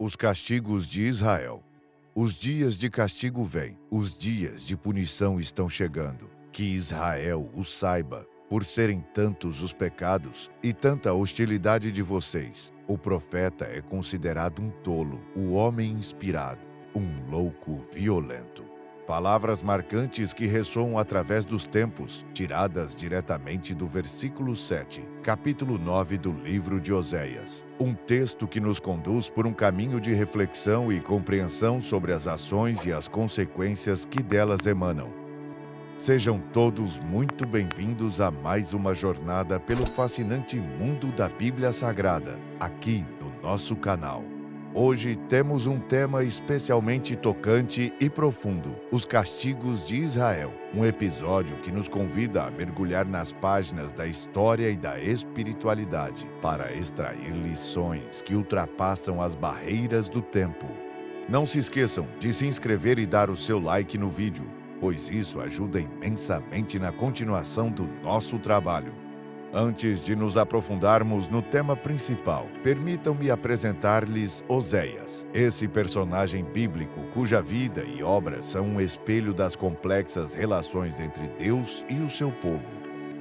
Os castigos de Israel. Os dias de castigo vêm, os dias de punição estão chegando. Que Israel o saiba, por serem tantos os pecados e tanta hostilidade de vocês. O profeta é considerado um tolo, o homem inspirado, um louco violento. Palavras marcantes que ressoam através dos tempos, tiradas diretamente do versículo 7, capítulo 9 do livro de Oséias. Um texto que nos conduz por um caminho de reflexão e compreensão sobre as ações e as consequências que delas emanam. Sejam todos muito bem-vindos a mais uma jornada pelo fascinante mundo da Bíblia Sagrada, aqui no nosso canal. Hoje temos um tema especialmente tocante e profundo: os castigos de Israel. Um episódio que nos convida a mergulhar nas páginas da história e da espiritualidade para extrair lições que ultrapassam as barreiras do tempo. Não se esqueçam de se inscrever e dar o seu like no vídeo, pois isso ajuda imensamente na continuação do nosso trabalho. Antes de nos aprofundarmos no tema principal, permitam-me apresentar-lhes Oséias, esse personagem bíblico cuja vida e obra são um espelho das complexas relações entre Deus e o seu povo.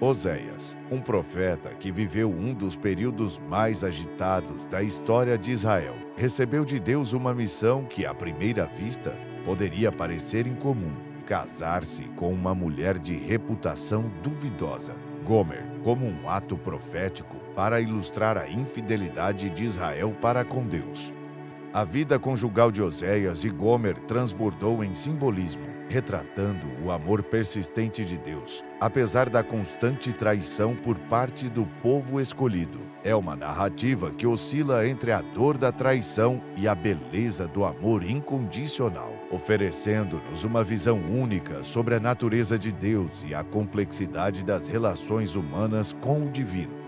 Oséias, um profeta que viveu um dos períodos mais agitados da história de Israel, recebeu de Deus uma missão que, à primeira vista, poderia parecer incomum: casar-se com uma mulher de reputação duvidosa, Gomer, como um ato profético para ilustrar a infidelidade de Israel para com Deus. A vida conjugal de Oséias e Gomer transbordou em simbolismo, retratando o amor persistente de Deus, apesar da constante traição por parte do povo escolhido. É uma narrativa que oscila entre a dor da traição e a beleza do amor incondicional, oferecendo-nos uma visão única sobre a natureza de Deus e a complexidade das relações humanas com o divino.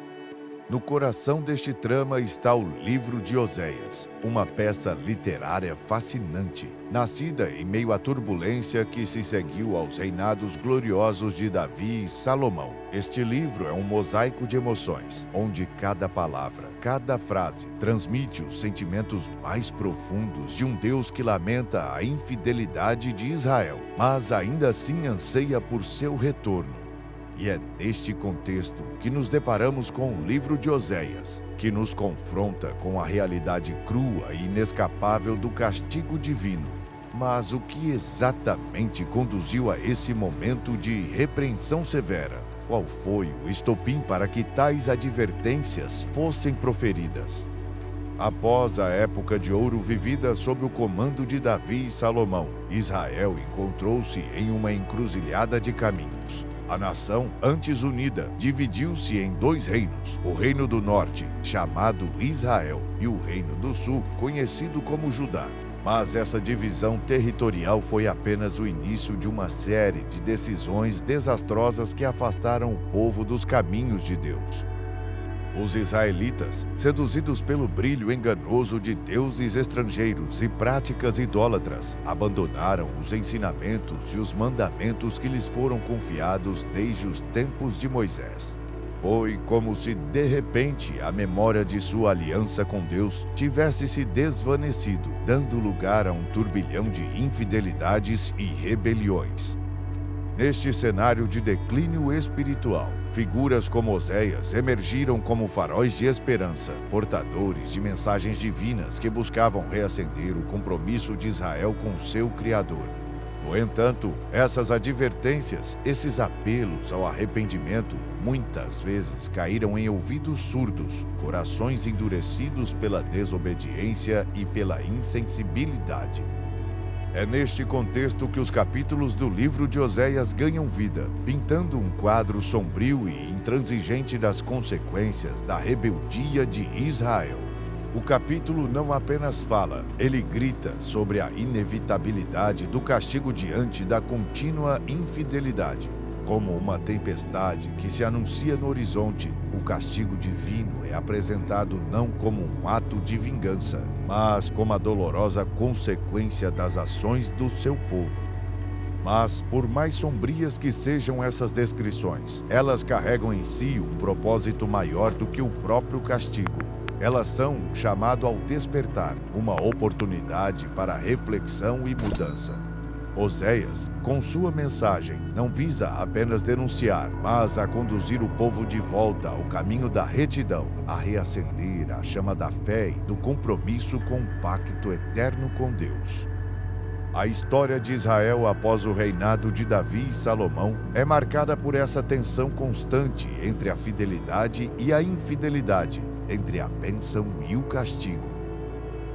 No coração deste trama está o livro de Oséias, uma peça literária fascinante, nascida em meio à turbulência que se seguiu aos reinados gloriosos de Davi e Salomão. Este livro é um mosaico de emoções, onde cada palavra, cada frase, transmite os sentimentos mais profundos de um Deus que lamenta a infidelidade de Israel, mas ainda assim anseia por seu retorno. E é neste contexto que nos deparamos com o livro de Oséias, que nos confronta com a realidade crua e inescapável do castigo divino. Mas o que exatamente conduziu a esse momento de repreensão severa? Qual foi o estopim para que tais advertências fossem proferidas? Após a época de ouro vivida sob o comando de Davi e Salomão, Israel encontrou-se em uma encruzilhada de caminhos. A nação, antes unida, dividiu-se em dois reinos: o reino do norte, chamado Israel, e o reino do sul, conhecido como Judá. Mas essa divisão territorial foi apenas o início de uma série de decisões desastrosas que afastaram o povo dos caminhos de Deus. Os israelitas, seduzidos pelo brilho enganoso de deuses estrangeiros e práticas idólatras, abandonaram os ensinamentos e os mandamentos que lhes foram confiados desde os tempos de Moisés. Foi como se, de repente, a memória de sua aliança com Deus tivesse se desvanecido, dando lugar a um turbilhão de infidelidades e rebeliões. Neste cenário de declínio espiritual, figuras como Oséias emergiram como faróis de esperança, portadores de mensagens divinas que buscavam reacender o compromisso de Israel com seu Criador. No entanto, essas advertências, esses apelos ao arrependimento, muitas vezes caíram em ouvidos surdos, corações endurecidos pela desobediência e pela insensibilidade. É neste contexto que os capítulos do livro de Oséias ganham vida, pintando um quadro sombrio e intransigente das consequências da rebeldia de Israel. O capítulo não apenas fala, ele grita sobre a inevitabilidade do castigo diante da contínua infidelidade. Como uma tempestade que se anuncia no horizonte, o castigo divino é apresentado não como um ato de vingança, mas como a dolorosa consequência das ações do seu povo. Mas, por mais sombrias que sejam essas descrições, elas carregam em si um propósito maior do que o próprio castigo. Elas são um chamado ao despertar, uma oportunidade para reflexão e mudança. Oséias, com sua mensagem, não visa apenas denunciar, mas a conduzir o povo de volta ao caminho da retidão, a reacender a chama da fé e do compromisso com um pacto eterno com Deus. A história de Israel após o reinado de Davi e Salomão é marcada por essa tensão constante entre a fidelidade e a infidelidade, entre a bênção e o castigo.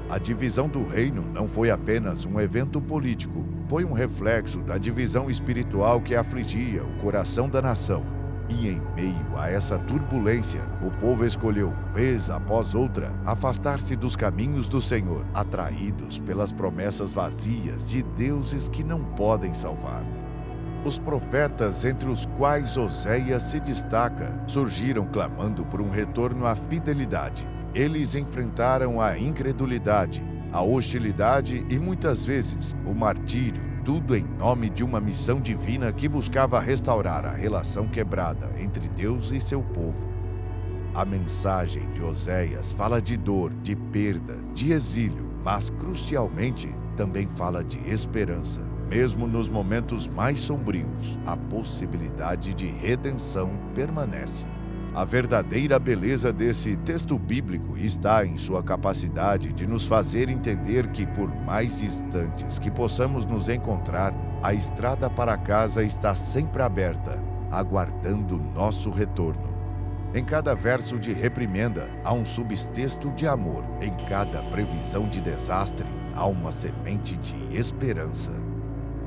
A divisão do reino não foi apenas um evento político, foi um reflexo da divisão espiritual que afligia o coração da nação. E em meio a essa turbulência, o povo escolheu, vez após outra, afastar-se dos caminhos do Senhor, atraídos pelas promessas vazias de deuses que não podem salvar. Os profetas, entre os quais Oséias se destaca, surgiram clamando por um retorno à fidelidade. Eles enfrentaram a incredulidade, a hostilidade e, muitas vezes, o martírio, tudo em nome de uma missão divina que buscava restaurar a relação quebrada entre Deus e seu povo. A mensagem de Oséias fala de dor, de perda, de exílio, mas, crucialmente, também fala de esperança. Mesmo nos momentos mais sombrios, a possibilidade de redenção permanece. A verdadeira beleza desse texto bíblico está em sua capacidade de nos fazer entender que, por mais distantes que possamos nos encontrar, a estrada para casa está sempre aberta, aguardando nosso retorno. Em cada verso de reprimenda, há um subtexto de amor. Em cada previsão de desastre, há uma semente de esperança.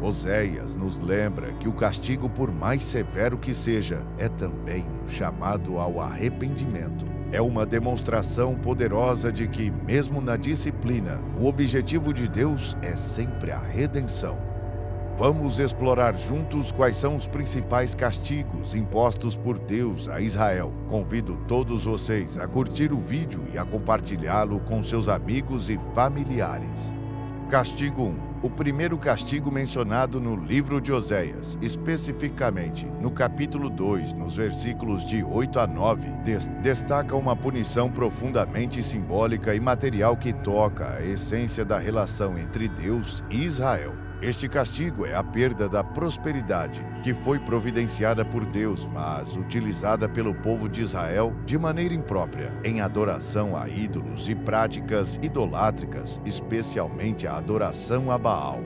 Oséias nos lembra que o castigo, por mais severo que seja, é também um chamado ao arrependimento. É uma demonstração poderosa de que, mesmo na disciplina, o objetivo de Deus é sempre a redenção. Vamos explorar juntos quais são os principais castigos impostos por Deus a Israel. Convido todos vocês a curtir o vídeo e a compartilhá-lo com seus amigos e familiares. Castigo 1. O primeiro castigo mencionado no livro de Oséias, especificamente no capítulo 2, nos versículos de 8 a 9, destaca uma punição profundamente simbólica e material que toca a essência da relação entre Deus e Israel. Este castigo é a perda da prosperidade, que foi providenciada por Deus, mas utilizada pelo povo de Israel de maneira imprópria, em adoração a ídolos e práticas idolátricas, especialmente a adoração a Baal.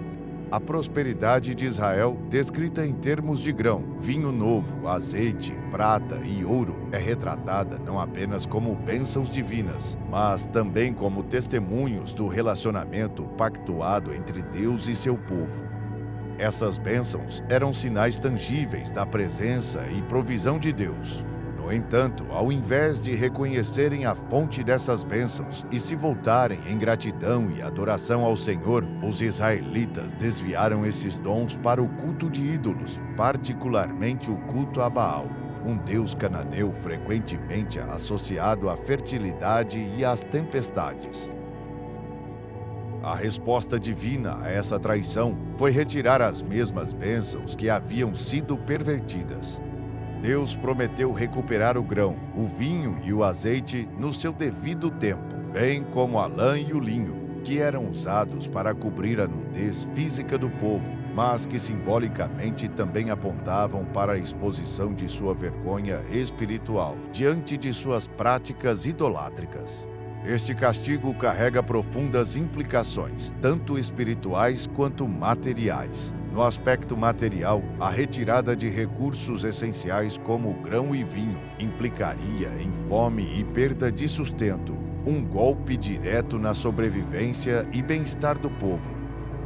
A prosperidade de Israel, descrita em termos de grão, vinho novo, azeite, prata e ouro, é retratada não apenas como bênçãos divinas, mas também como testemunhos do relacionamento pactuado entre Deus e seu povo. Essas bênçãos eram sinais tangíveis da presença e provisão de Deus. No entanto, ao invés de reconhecerem a fonte dessas bênçãos e se voltarem em gratidão e adoração ao Senhor, os israelitas desviaram esses dons para o culto de ídolos, particularmente o culto a Baal, um deus cananeu frequentemente associado à fertilidade e às tempestades. A resposta divina a essa traição foi retirar as mesmas bênçãos que haviam sido pervertidas. Deus prometeu recuperar o grão, o vinho e o azeite no seu devido tempo, bem como a lã e o linho, que eram usados para cobrir a nudez física do povo, mas que simbolicamente também apontavam para a exposição de sua vergonha espiritual diante de suas práticas idolátricas. Este castigo carrega profundas implicações, tanto espirituais quanto materiais. No aspecto material, a retirada de recursos essenciais como grão e vinho implicaria em fome e perda de sustento, um golpe direto na sobrevivência e bem-estar do povo.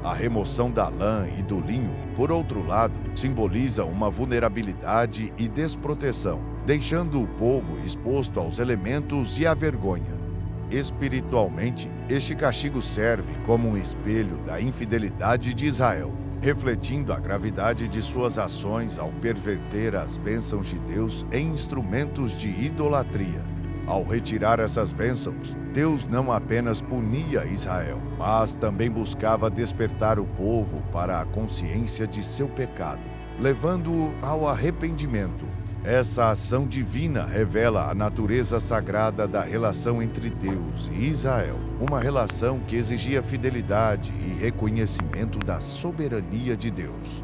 A remoção da lã e do linho, por outro lado, simboliza uma vulnerabilidade e desproteção, deixando o povo exposto aos elementos e à vergonha. Espiritualmente, este castigo serve como um espelho da infidelidade de Israel, refletindo a gravidade de suas ações ao perverter as bênçãos de Deus em instrumentos de idolatria. Ao retirar essas bênçãos, Deus não apenas punia Israel, mas também buscava despertar o povo para a consciência de seu pecado, levando-o ao arrependimento. Essa ação divina revela a natureza sagrada da relação entre Deus e Israel, uma relação que exigia fidelidade e reconhecimento da soberania de Deus.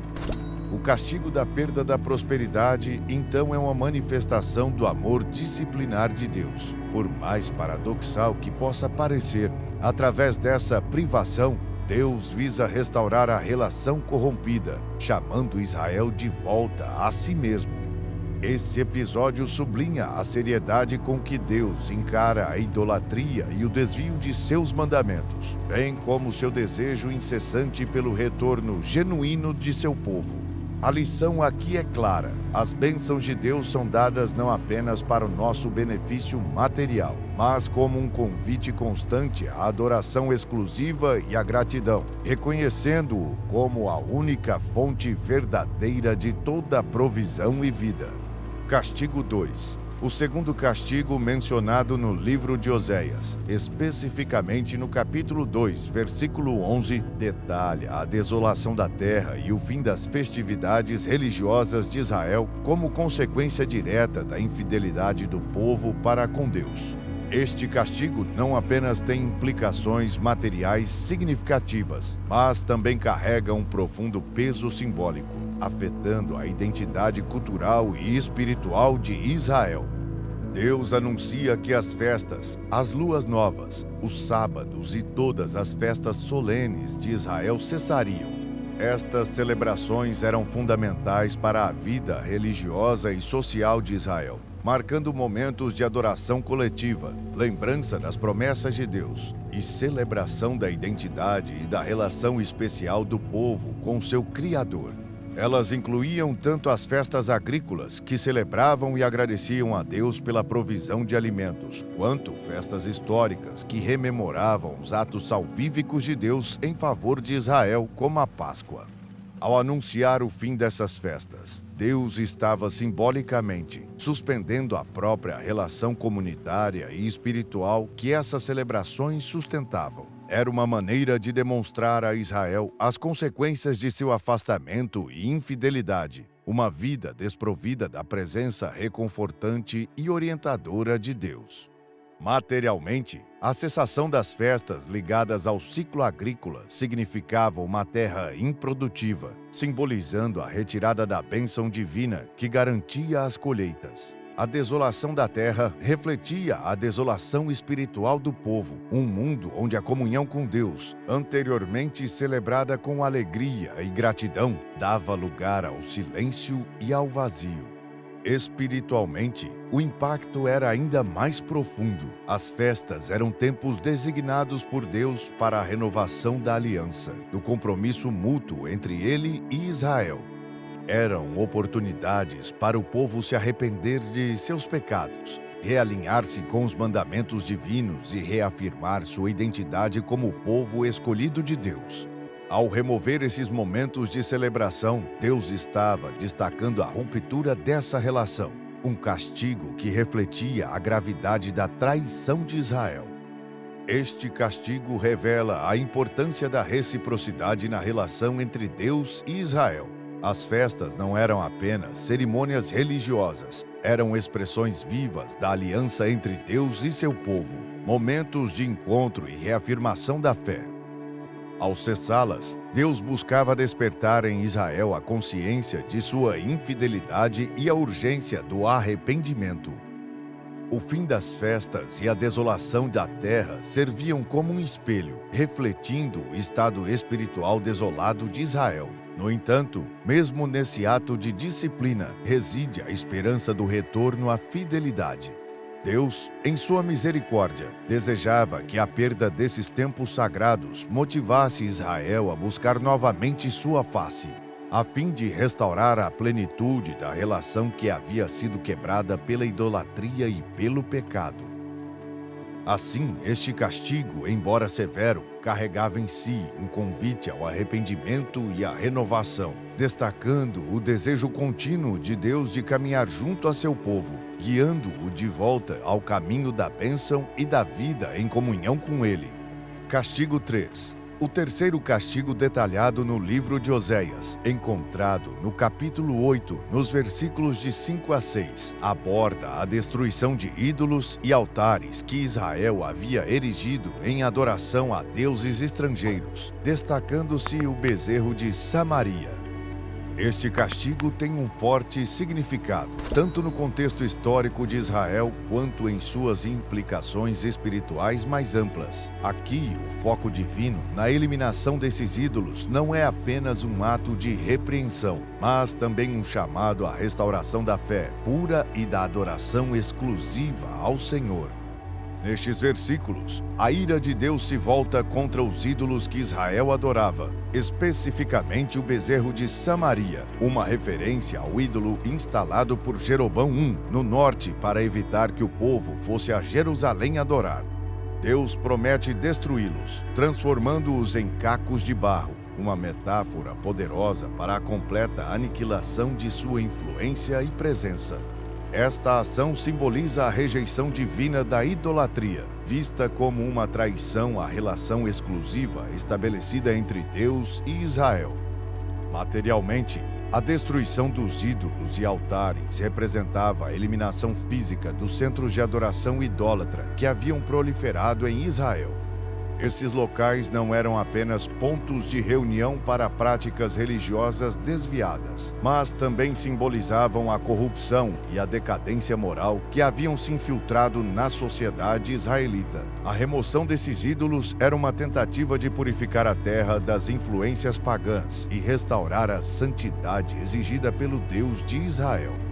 O castigo da perda da prosperidade, então, é uma manifestação do amor disciplinar de Deus. Por mais paradoxal que possa parecer, através dessa privação, Deus visa restaurar a relação corrompida, chamando Israel de volta a si mesmo. Esse episódio sublinha a seriedade com que Deus encara a idolatria e o desvio de seus mandamentos, bem como seu desejo incessante pelo retorno genuíno de seu povo. A lição aqui é clara: as bênçãos de Deus são dadas não apenas para o nosso benefício material, mas como um convite constante à adoração exclusiva e à gratidão, reconhecendo-o como a única fonte verdadeira de toda provisão e vida. Castigo 2. O segundo castigo mencionado no livro de Oséias, especificamente no capítulo 2, versículo 11, detalha a desolação da terra e o fim das festividades religiosas de Israel como consequência direta da infidelidade do povo para com Deus. Este castigo não apenas tem implicações materiais significativas, mas também carrega um profundo peso simbólico, afetando a identidade cultural e espiritual de Israel. Deus anuncia que as festas, as luas novas, os sábados e todas as festas solenes de Israel cessariam. Estas celebrações eram fundamentais para a vida religiosa e social de Israel, marcando momentos de adoração coletiva, lembrança das promessas de Deus e celebração da identidade e da relação especial do povo com seu Criador. Elas incluíam tanto as festas agrícolas, que celebravam e agradeciam a Deus pela provisão de alimentos, quanto festas históricas, que rememoravam os atos salvíficos de Deus em favor de Israel, como a Páscoa. Ao anunciar o fim dessas festas, Deus estava simbolicamente suspendendo a própria relação comunitária e espiritual que essas celebrações sustentavam. Era uma maneira de demonstrar a Israel as consequências de seu afastamento e infidelidade, uma vida desprovida da presença reconfortante e orientadora de Deus. Materialmente, a cessação das festas ligadas ao ciclo agrícola significava uma terra improdutiva, simbolizando a retirada da bênção divina que garantia as colheitas. A desolação da terra refletia a desolação espiritual do povo, um mundo onde a comunhão com Deus, anteriormente celebrada com alegria e gratidão, dava lugar ao silêncio e ao vazio. Espiritualmente, o impacto era ainda mais profundo. As festas eram tempos designados por Deus para a renovação da aliança, do compromisso mútuo entre Ele e Israel. Eram oportunidades para o povo se arrepender de seus pecados, realinhar-se com os mandamentos divinos e reafirmar sua identidade como povo escolhido de Deus. Ao remover esses momentos de celebração, Deus estava destacando a ruptura dessa relação, um castigo que refletia a gravidade da traição de Israel. Este castigo revela a importância da reciprocidade na relação entre Deus e Israel. As festas não eram apenas cerimônias religiosas, eram expressões vivas da aliança entre Deus e seu povo, momentos de encontro e reafirmação da fé. Ao cessá-las, Deus buscava despertar em Israel a consciência de sua infidelidade e a urgência do arrependimento. O fim das festas e a desolação da terra serviam como um espelho, refletindo o estado espiritual desolado de Israel. No entanto, mesmo nesse ato de disciplina, reside a esperança do retorno à fidelidade. Deus, em sua misericórdia, desejava que a perda desses tempos sagrados motivasse Israel a buscar novamente sua face, a fim de restaurar a plenitude da relação que havia sido quebrada pela idolatria e pelo pecado. Assim, este castigo, embora severo, carregava em si um convite ao arrependimento e à renovação, destacando o desejo contínuo de Deus de caminhar junto a seu povo, guiando-o de volta ao caminho da bênção e da vida em comunhão com Ele. Castigo 3. O terceiro castigo detalhado no livro de Oséias, encontrado no capítulo 8, nos versículos de 5 a 6, aborda a destruição de ídolos e altares que Israel havia erigido em adoração a deuses estrangeiros, destacando-se o bezerro de Samaria. Este castigo tem um forte significado, tanto no contexto histórico de Israel, quanto em suas implicações espirituais mais amplas. Aqui, o foco divino na eliminação desses ídolos não é apenas um ato de repreensão, mas também um chamado à restauração da fé pura e da adoração exclusiva ao Senhor. Nestes versículos, a ira de Deus se volta contra os ídolos que Israel adorava, especificamente o bezerro de Samaria, uma referência ao ídolo instalado por Jeroboão I no norte para evitar que o povo fosse a Jerusalém adorar. Deus promete destruí-los, transformando-os em cacos de barro, uma metáfora poderosa para a completa aniquilação de sua influência e presença. Esta ação simboliza a rejeição divina da idolatria, vista como uma traição à relação exclusiva estabelecida entre Deus e Israel. Materialmente, a destruição dos ídolos e altares representava a eliminação física dos centros de adoração idólatra que haviam proliferado em Israel. Esses locais não eram apenas pontos de reunião para práticas religiosas desviadas, mas também simbolizavam a corrupção e a decadência moral que haviam se infiltrado na sociedade israelita. A remoção desses ídolos era uma tentativa de purificar a terra das influências pagãs e restaurar a santidade exigida pelo Deus de Israel.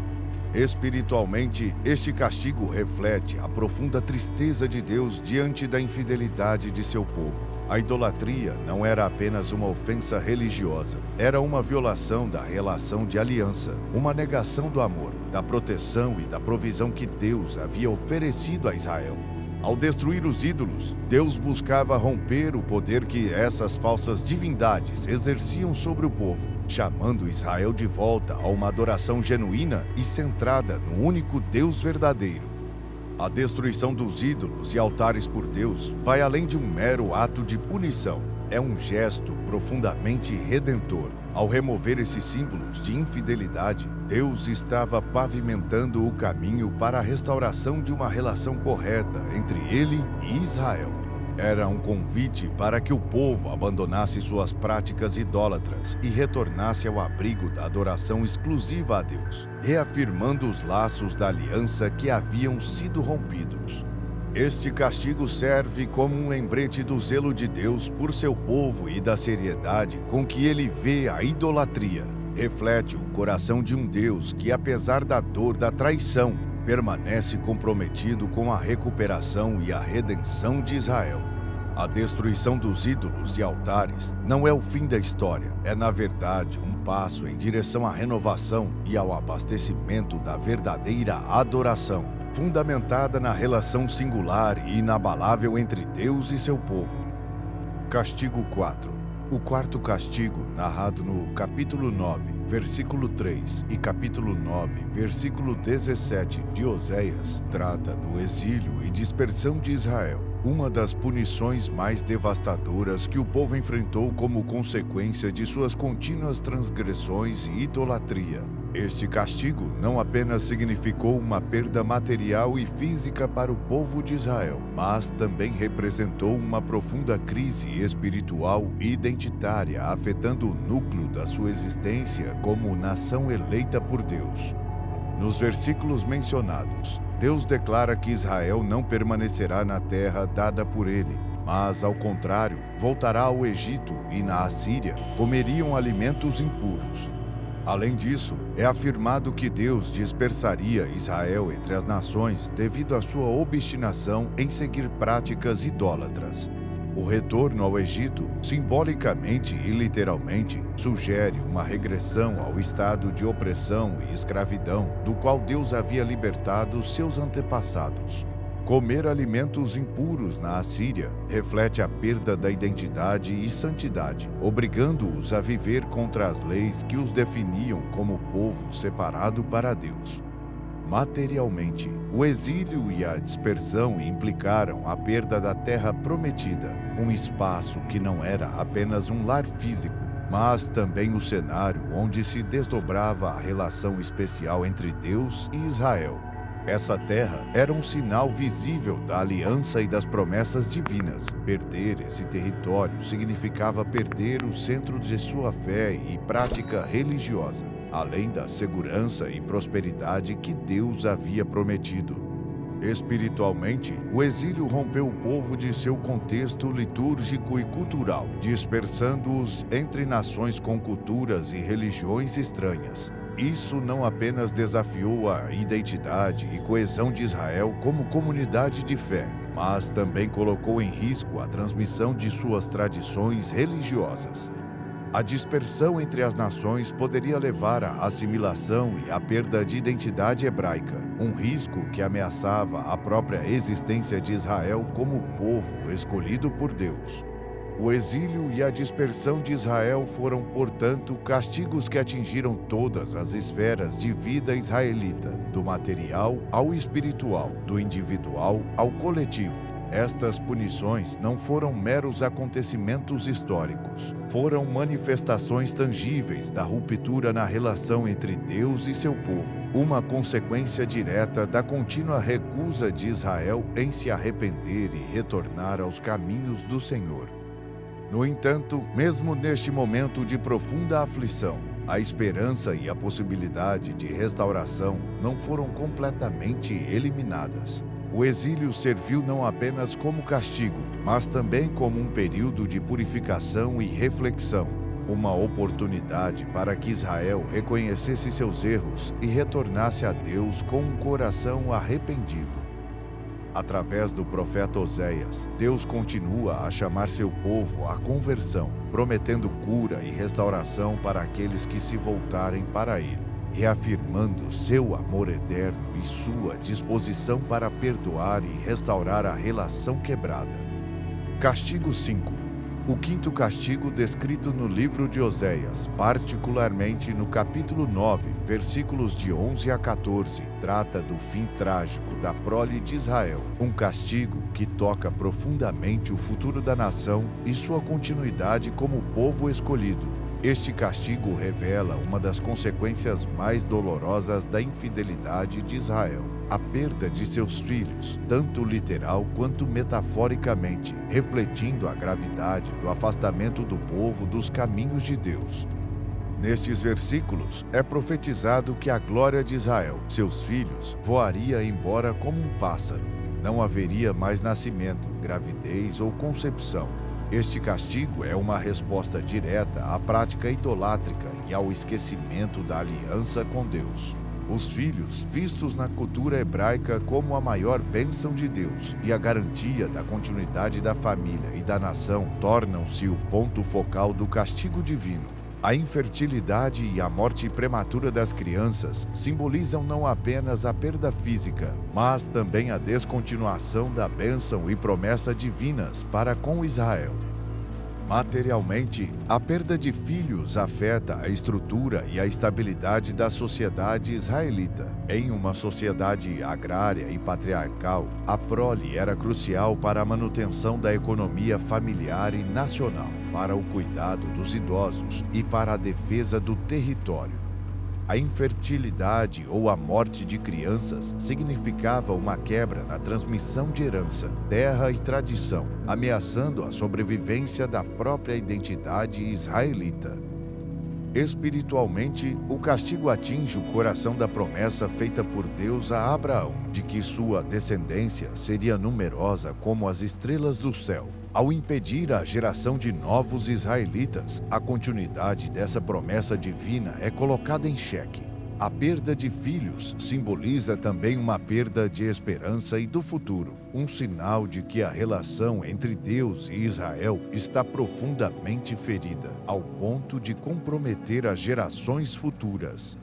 Espiritualmente, este castigo reflete a profunda tristeza de Deus diante da infidelidade de seu povo. A idolatria não era apenas uma ofensa religiosa, era uma violação da relação de aliança, uma negação do amor, da proteção e da provisão que Deus havia oferecido a Israel. Ao destruir os ídolos, Deus buscava romper o poder que essas falsas divindades exerciam sobre o povo, chamando Israel de volta a uma adoração genuína e centrada no único Deus verdadeiro. A destruição dos ídolos e altares por Deus vai além de um mero ato de punição. É um gesto profundamente redentor. Ao remover esses símbolos de infidelidade, Deus estava pavimentando o caminho para a restauração de uma relação correta entre Ele e Israel. Era um convite para que o povo abandonasse suas práticas idólatras e retornasse ao abrigo da adoração exclusiva a Deus, reafirmando os laços da aliança que haviam sido rompidos. Este castigo serve como um lembrete do zelo de Deus por seu povo e da seriedade com que ele vê a idolatria. Reflete o coração de um Deus que, apesar da dor da traição, permanece comprometido com a recuperação e a redenção de Israel. A destruição dos ídolos e altares não é o fim da história, é na verdade um passo em direção à renovação e ao abastecimento da verdadeira adoração, fundamentada na relação singular e inabalável entre Deus e seu povo. Castigo 4. O quarto castigo, narrado no capítulo 9, versículo 3 e capítulo 9, versículo 17 de Oséias, trata do exílio e dispersão de Israel, uma das punições mais devastadoras que o povo enfrentou como consequência de suas contínuas transgressões e idolatria. Este castigo não apenas significou uma perda material e física para o povo de Israel, mas também representou uma profunda crise espiritual e identitária, afetando o núcleo da sua existência como nação eleita por Deus. Nos versículos mencionados, Deus declara que Israel não permanecerá na terra dada por ele, mas, ao contrário, voltará ao Egito e na Assíria comeriam alimentos impuros. Além disso, é afirmado que Deus dispersaria Israel entre as nações devido à sua obstinação em seguir práticas idólatras. O retorno ao Egito, simbolicamente e literalmente, sugere uma regressão ao estado de opressão e escravidão do qual Deus havia libertado seus antepassados. Comer alimentos impuros na Assíria reflete a perda da identidade e santidade, obrigando-os a viver contra as leis que os definiam como povo separado para Deus. Materialmente, o exílio e a dispersão implicaram a perda da terra prometida, um espaço que não era apenas um lar físico, mas também o cenário onde se desdobrava a relação especial entre Deus e Israel. Essa terra era um sinal visível da aliança e das promessas divinas. Perder esse território significava perder o centro de sua fé e prática religiosa, além da segurança e prosperidade que Deus havia prometido. Espiritualmente, o exílio rompeu o povo de seu contexto litúrgico e cultural, dispersando-os entre nações com culturas e religiões estranhas. Isso não apenas desafiou a identidade e coesão de Israel como comunidade de fé, mas também colocou em risco a transmissão de suas tradições religiosas. A dispersão entre as nações poderia levar à assimilação e à perda de identidade hebraica, um risco que ameaçava a própria existência de Israel como povo escolhido por Deus. O exílio e a dispersão de Israel foram, portanto, castigos que atingiram todas as esferas de vida israelita, do material ao espiritual, do individual ao coletivo. Estas punições não foram meros acontecimentos históricos, foram manifestações tangíveis da ruptura na relação entre Deus e seu povo, uma consequência direta da contínua recusa de Israel em se arrepender e retornar aos caminhos do Senhor. No entanto, mesmo neste momento de profunda aflição, a esperança e a possibilidade de restauração não foram completamente eliminadas. O exílio serviu não apenas como castigo, mas também como um período de purificação e reflexão, uma oportunidade para que Israel reconhecesse seus erros e retornasse a Deus com um coração arrependido. Através do profeta Oséias, Deus continua a chamar seu povo à conversão, prometendo cura e restauração para aqueles que se voltarem para ele, reafirmando seu amor eterno e sua disposição para perdoar e restaurar a relação quebrada. Castigo 5. O quinto castigo descrito no livro de Oséias, particularmente no capítulo 9, versículos de 11 a 14, trata do fim trágico da prole de Israel, um castigo que toca profundamente o futuro da nação e sua continuidade como povo escolhido. Este castigo revela uma das consequências mais dolorosas da infidelidade de Israel, a perda de seus filhos, tanto literal quanto metaforicamente, refletindo a gravidade do afastamento do povo dos caminhos de Deus. Nestes versículos, é profetizado que a glória de Israel, seus filhos, voaria embora como um pássaro. Não haveria mais nascimento, gravidez ou concepção. Este castigo é uma resposta direta à prática idolátrica e ao esquecimento da aliança com Deus. Os filhos, vistos na cultura hebraica como a maior bênção de Deus e a garantia da continuidade da família e da nação, tornam-se o ponto focal do castigo divino. A infertilidade e a morte prematura das crianças simbolizam não apenas a perda física, mas também a descontinuação da bênção e promessa divinas para com Israel. Materialmente, a perda de filhos afeta a estrutura e a estabilidade da sociedade israelita. Em uma sociedade agrária e patriarcal, a prole era crucial para a manutenção da economia familiar e nacional, para o cuidado dos idosos e para a defesa do território. A infertilidade ou a morte de crianças significava uma quebra na transmissão de herança, terra e tradição, ameaçando a sobrevivência da própria identidade israelita. Espiritualmente, o castigo atinge o coração da promessa feita por Deus a Abraão, de que sua descendência seria numerosa como as estrelas do céu. Ao impedir a geração de novos israelitas, a continuidade dessa promessa divina é colocada em xeque. A perda de filhos simboliza também uma perda de esperança e do futuro, um sinal de que a relação entre Deus e Israel está profundamente ferida, ao ponto de comprometer as gerações futuras.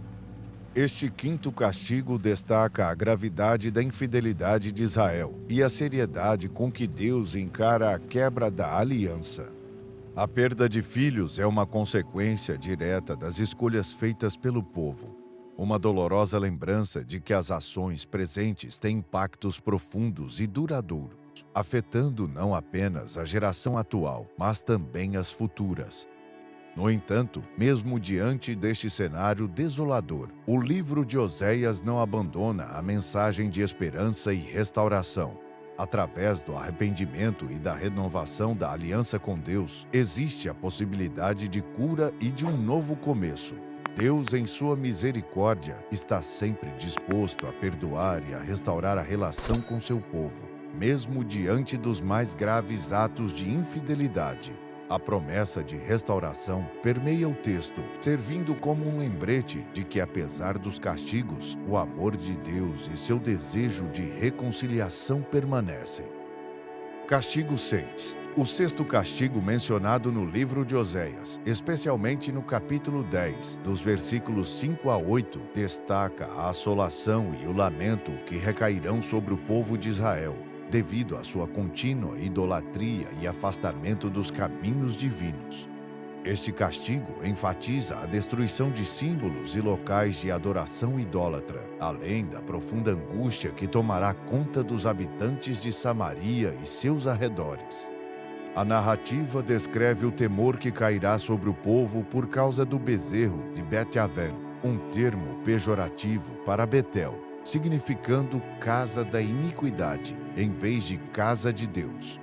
Este quinto castigo destaca a gravidade da infidelidade de Israel e a seriedade com que Deus encara a quebra da aliança. A perda de filhos é uma consequência direta das escolhas feitas pelo povo. Uma dolorosa lembrança de que as ações presentes têm impactos profundos e duradouros, afetando não apenas a geração atual, mas também as futuras. No entanto, mesmo diante deste cenário desolador, o livro de Oséias não abandona a mensagem de esperança e restauração. Através do arrependimento e da renovação da aliança com Deus, existe a possibilidade de cura e de um novo começo. Deus, em sua misericórdia, está sempre disposto a perdoar e a restaurar a relação com seu povo, mesmo diante dos mais graves atos de infidelidade. A promessa de restauração permeia o texto, servindo como um lembrete de que, apesar dos castigos, o amor de Deus e seu desejo de reconciliação permanecem. Castigo 6. O sexto castigo mencionado no livro de Oséias, especialmente no capítulo 10, dos versículos 5 a 8, destaca a assolação e o lamento que recairão sobre o povo de Israel, devido à sua contínua idolatria e afastamento dos caminhos divinos. Este castigo enfatiza a destruição de símbolos e locais de adoração idólatra, além da profunda angústia que tomará conta dos habitantes de Samaria e seus arredores. A narrativa descreve o temor que cairá sobre o povo por causa do bezerro de Bet-Aven, um termo pejorativo para Betel, significando casa da iniquidade, em vez de casa de Deus.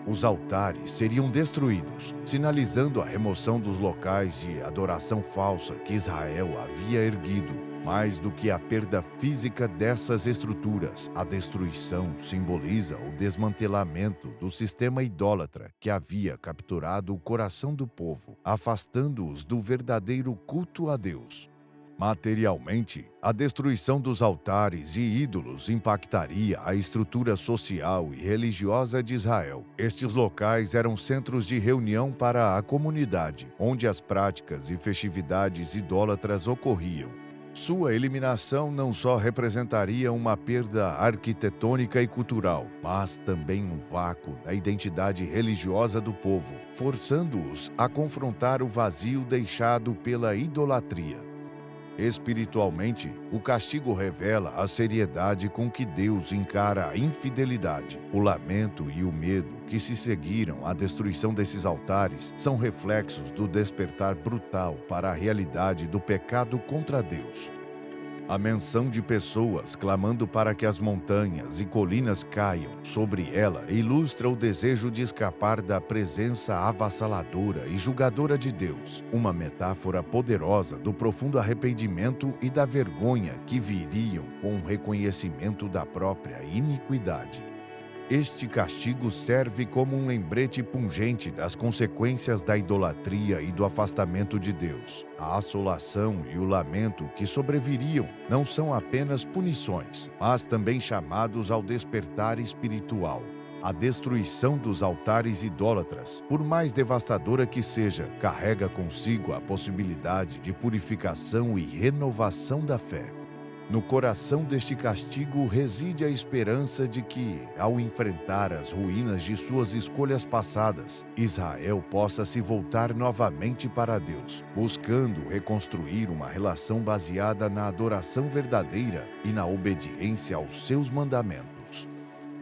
Os altares seriam destruídos, sinalizando a remoção dos locais de adoração falsa que Israel havia erguido. Mais do que a perda física dessas estruturas, a destruição simboliza o desmantelamento do sistema idólatra que havia capturado o coração do povo, afastando-os do verdadeiro culto a Deus. Materialmente, a destruição dos altares e ídolos impactaria a estrutura social e religiosa de Israel. Estes locais eram centros de reunião para a comunidade, onde as práticas e festividades idólatras ocorriam. Sua eliminação não só representaria uma perda arquitetônica e cultural, mas também um vácuo na identidade religiosa do povo, forçando-os a confrontar o vazio deixado pela idolatria. Espiritualmente, o castigo revela a seriedade com que Deus encara a infidelidade. O lamento e o medo que se seguiram à destruição desses altares são reflexos do despertar brutal para a realidade do pecado contra Deus. A menção de pessoas clamando para que as montanhas e colinas caiam sobre ela ilustra o desejo de escapar da presença avassaladora e julgadora de Deus, uma metáfora poderosa do profundo arrependimento e da vergonha que viriam com o reconhecimento da própria iniquidade. Este castigo serve como um lembrete pungente das consequências da idolatria e do afastamento de Deus. A assolação e o lamento que sobreviriam não são apenas punições, mas também chamados ao despertar espiritual. A destruição dos altares idólatras, por mais devastadora que seja, carrega consigo a possibilidade de purificação e renovação da fé. No coração deste castigo reside a esperança de que, ao enfrentar as ruínas de suas escolhas passadas, Israel possa se voltar novamente para Deus, buscando reconstruir uma relação baseada na adoração verdadeira e na obediência aos seus mandamentos.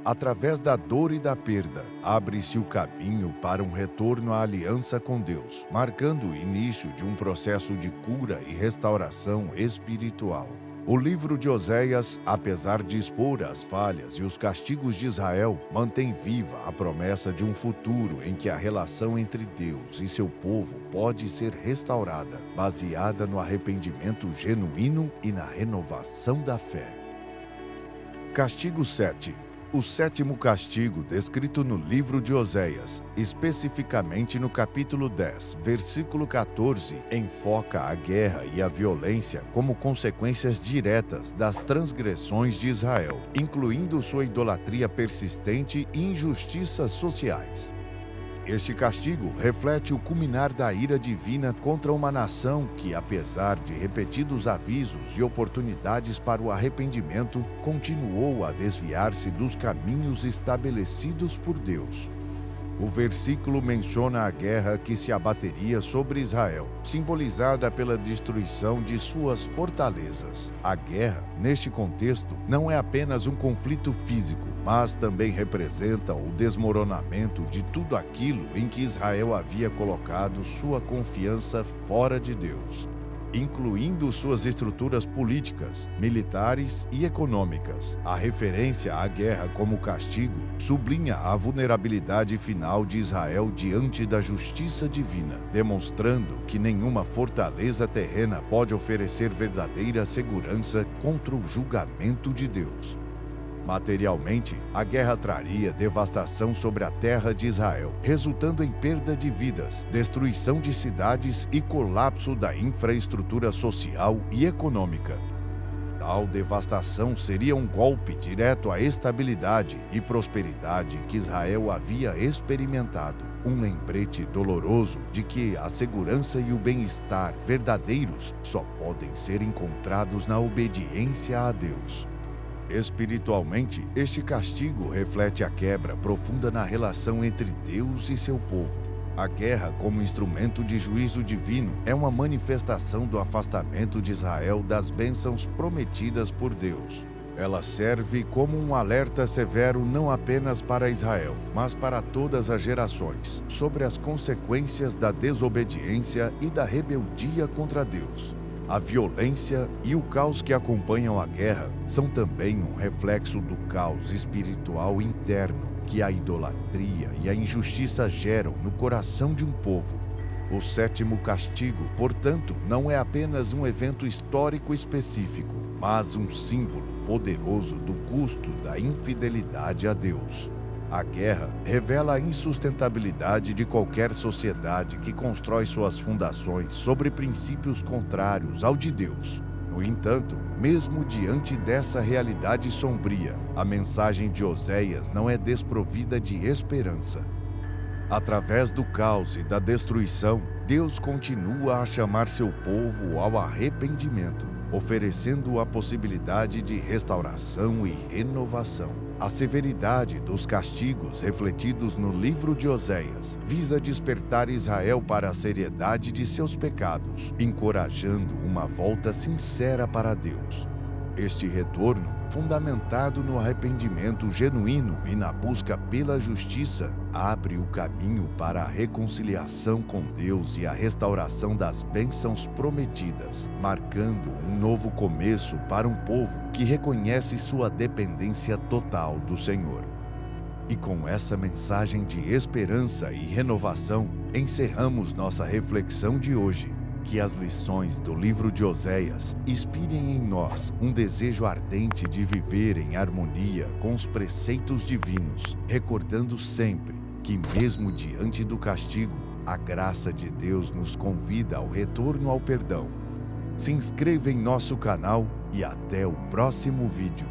Através da dor e da perda, abre-se o caminho para um retorno à aliança com Deus, marcando o início de um processo de cura e restauração espiritual. O livro de Oséias, apesar de expor as falhas e os castigos de Israel, mantém viva a promessa de um futuro em que a relação entre Deus e seu povo pode ser restaurada, baseada no arrependimento genuíno e na renovação da fé. Castigo 7. O sétimo castigo descrito no livro de Oséias, especificamente no capítulo 10, versículo 14, enfoca a guerra e a violência como consequências diretas das transgressões de Israel, incluindo sua idolatria persistente e injustiças sociais. Este castigo reflete o culminar da ira divina contra uma nação que, apesar de repetidos avisos e oportunidades para o arrependimento, continuou a desviar-se dos caminhos estabelecidos por Deus. O versículo menciona a guerra que se abateria sobre Israel, simbolizada pela destruição de suas fortalezas. A guerra, neste contexto, não é apenas um conflito físico, mas também representa o desmoronamento de tudo aquilo em que Israel havia colocado sua confiança fora de Deus, incluindo suas estruturas políticas, militares e econômicas. A referência à guerra como castigo sublinha a vulnerabilidade final de Israel diante da justiça divina, demonstrando que nenhuma fortaleza terrena pode oferecer verdadeira segurança contra o julgamento de Deus. Materialmente, a guerra traria devastação sobre a terra de Israel, resultando em perda de vidas, destruição de cidades e colapso da infraestrutura social e econômica. Tal devastação seria um golpe direto à estabilidade e prosperidade que Israel havia experimentado, um lembrete doloroso de que a segurança e o bem-estar verdadeiros só podem ser encontrados na obediência a Deus. Espiritualmente, este castigo reflete a quebra profunda na relação entre Deus e seu povo. A guerra, como instrumento de juízo divino, é uma manifestação do afastamento de Israel das bênçãos prometidas por Deus. Ela serve como um alerta severo não apenas para Israel, mas para todas as gerações, sobre as consequências da desobediência e da rebeldia contra Deus. A violência e o caos que acompanham a guerra são também um reflexo do caos espiritual interno que a idolatria e a injustiça geram no coração de um povo. O sétimo castigo, portanto, não é apenas um evento histórico específico, mas um símbolo poderoso do custo da infidelidade a Deus. A guerra revela a insustentabilidade de qualquer sociedade que constrói suas fundações sobre princípios contrários ao de Deus. No entanto, mesmo diante dessa realidade sombria, a mensagem de Oséias não é desprovida de esperança. Através do caos e da destruição, Deus continua a chamar seu povo ao arrependimento, oferecendo a possibilidade de restauração e renovação. A severidade dos castigos refletidos no livro de Oséias visa despertar Israel para a seriedade de seus pecados, encorajando uma volta sincera para Deus. Este retorno, fundamentado no arrependimento genuíno e na busca pela justiça, abre o caminho para a reconciliação com Deus e a restauração das bênçãos prometidas, marcando um novo começo para um povo que reconhece sua dependência total do Senhor. E com essa mensagem de esperança e renovação, encerramos nossa reflexão de hoje. Que as lições do livro de Oséias inspirem em nós um desejo ardente de viver em harmonia com os preceitos divinos, recordando sempre que, mesmo diante do castigo, a graça de Deus nos convida ao retorno ao perdão. Se inscreva em nosso canal e até o próximo vídeo.